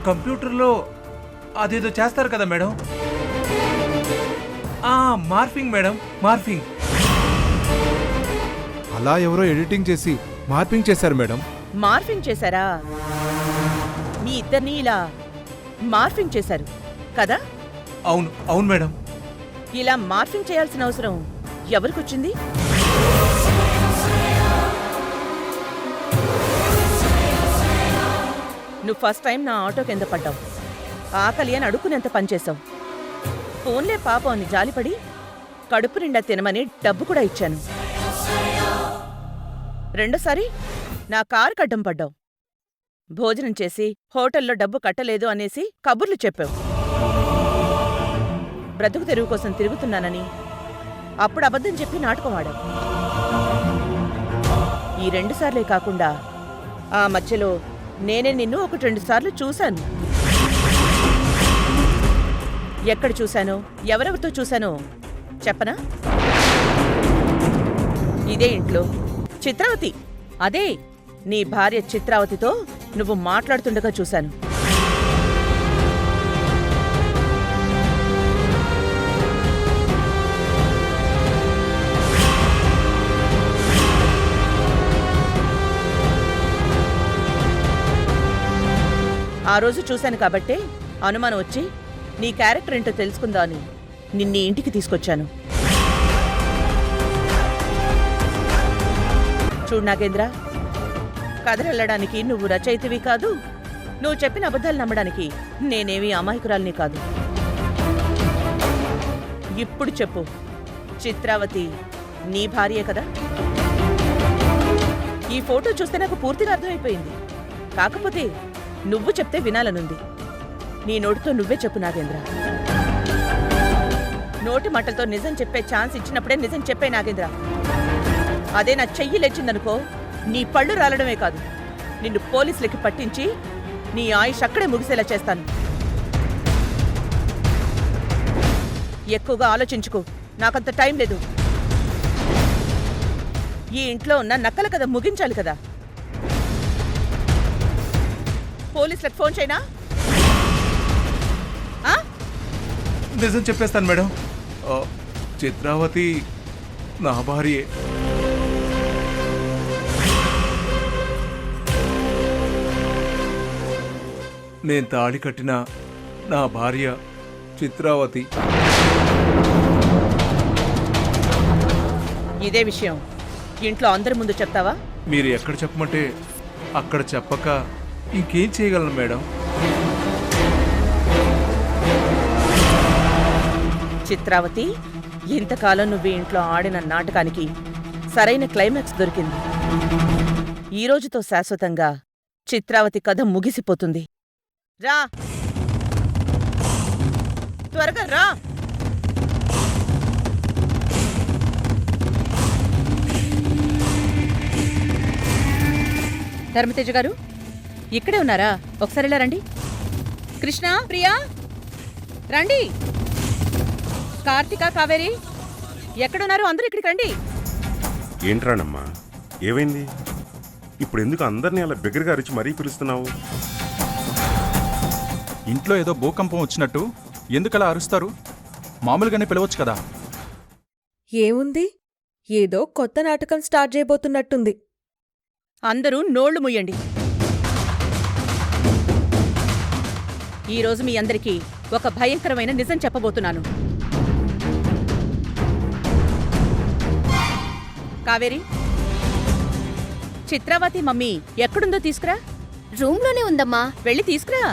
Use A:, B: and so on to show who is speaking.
A: కంప్యూటర్లో అదేదో చేస్తారు కదా మేడం. Morphing madam, morphing.
B: అలా ఎవరో ఎడిటింగ్ చేసి మార్పింగ్ చేశారు మేడం.
C: మార్ఫింగ్ చేశారా? మీ ఇద్దరిని ఇలా మార్ఫింగ్ చేశారు కదా?
A: అవును అవును మేడం.
C: ఇలా మార్ఫింగ్ చేయాల్సిన అవసరం ఎవరికొచ్చింది? నువ్వు ఫస్ట్ టైం నా ఆటో కింద పడ్డావు. ఆకలి అని అడుక్కునేంత పనిచేశావు. ఫోన్లే పాపం అని జాలిపడి కడుపు నిండా తినమని డబ్బు కూడా ఇచ్చాను. రెండోసారి నా కారు కడ్డం పడ్డావు. భోజనం చేసి హోటల్లో డబ్బు కట్టలేదు అనేసి కబుర్లు చెప్పావు. బ్రతుకు తెరువు కోసం తిరుగుతున్నానని అప్పుడు అబద్ధం చెప్పి నాటకం ఆడావు. ఈ 2 సార్లే కాకుండా ఆ మధ్యలో నేనే నిన్ను 1-2 సార్లు చూశాను. ఎక్కడ చూశానో, ఎవరెవరితో చూశానో చెప్పనా? ఇదే ఇంట్లో చిత్రావతి, అదే నీ భార్య చిత్రావతితో నువ్వు మాట్లాడుతుండగా చూశాను. ఆ రోజు చూశాను కాబట్టే అనుమానం వచ్చి నీ క్యారెక్టర్ ఏంటో తెలుసుకుందా అని నిన్నీ ఇంటికి తీసుకొచ్చాను. చూడు నాగేంద్ర, కథలెళ్ళడానికి నువ్వు రచయితవి కాదు, నువ్వు చెప్పిన అబద్ధాలు నమ్మడానికి నేనేమీ అమాయకురాల్ని కాదు. ఇప్పుడు చెప్పు, చిత్రావతి నీ భార్యే కదా? ఈ ఫోటో చూస్తే నాకు పూర్తిగా అర్థమైపోయింది. కాకపోతే నువ్వు చెప్తే వినాలనుంది. నీ నోటితో నువ్వే చెప్పు నాగేంద్ర. నోటి మాటలతో నిజం చెప్పే ఛాన్స్ ఇచ్చినప్పుడే నిజం చెప్పే నాగేంద్ర. అదే నా చెయ్యి లేచిందనుకో, నీ పళ్ళు రాలడమే కాదు, నిన్ను పోలీసులకి పట్టించి నీ ఆయుష్ అక్కడే ముగిసేలా చేస్తాను. ఎక్కువగా ఆలోచించుకో, నాకంత టైం లేదు. ఈ ఇంట్లో ఉన్న నక్కల కథ ముగించాలి కదా. పోలీసులకు ఫోన్ చేయనా?
A: నిజం చెప్పేస్తాను మేడం. చిత్రావతి నా భార్యే. నేను తాళి కట్టిన నా భార్య చిత్రావతి.
C: ఇదే విషయం ఇంట్లో అందరి ముందు చెప్తావా?
A: మీరు ఎక్కడ చెప్పమంటే అక్కడ చెప్పక ఇంకేం చేయగలను మేడం?
C: చిత్రావతి, ఇంతకాలం నువ్వు ఇంట్లో ఆడిన నాటకానికి సరైన క్లైమాక్స్ దొరికింది. ఈ రోజుతో శాశ్వతంగా చిత్రావతి కథ ముగిసిపోతుంది. రా, త్వరగా రా. ధర్మతేజ గారు ఇక్కడే ఉన్నారా? ఒకసారి ఇలా రండి. కృష్ణ, ప్రియా రండి. కార్తిక, కావేరి ఎక్కడున్నారు? అందరూ ఇక్కడికి రండి.
D: ఏంట్రానమ్మా, ఏమైంది? ఇప్పుడు ఎందుకు అందరినీ అలా బిగ్గరగా అరిచి మరీ పిలుస్తున్నావు?
E: ఇంట్లో ఏదో భూకంపం వచ్చినట్టు ఎందుకలా అరుస్తారు? మామూలుగానే పిలవచ్చు కదా.
F: ఏముంది, ఏదో కొత్త నాటకం స్టార్ట్ చేయబోతున్నట్టుంది.
C: అందరూ నోళ్లు ముయ్యండి. ఈరోజు మీ అందరికీ ఒక భయంకరమైన నిజం చెప్పబోతున్నాను. కావేరి, చిత్రావతి మమ్మీ ఎక్కడుందో తీసుకురా.
G: రూమ్లోనే ఉందమ్మా.
C: వెళ్ళి తీసుకురా.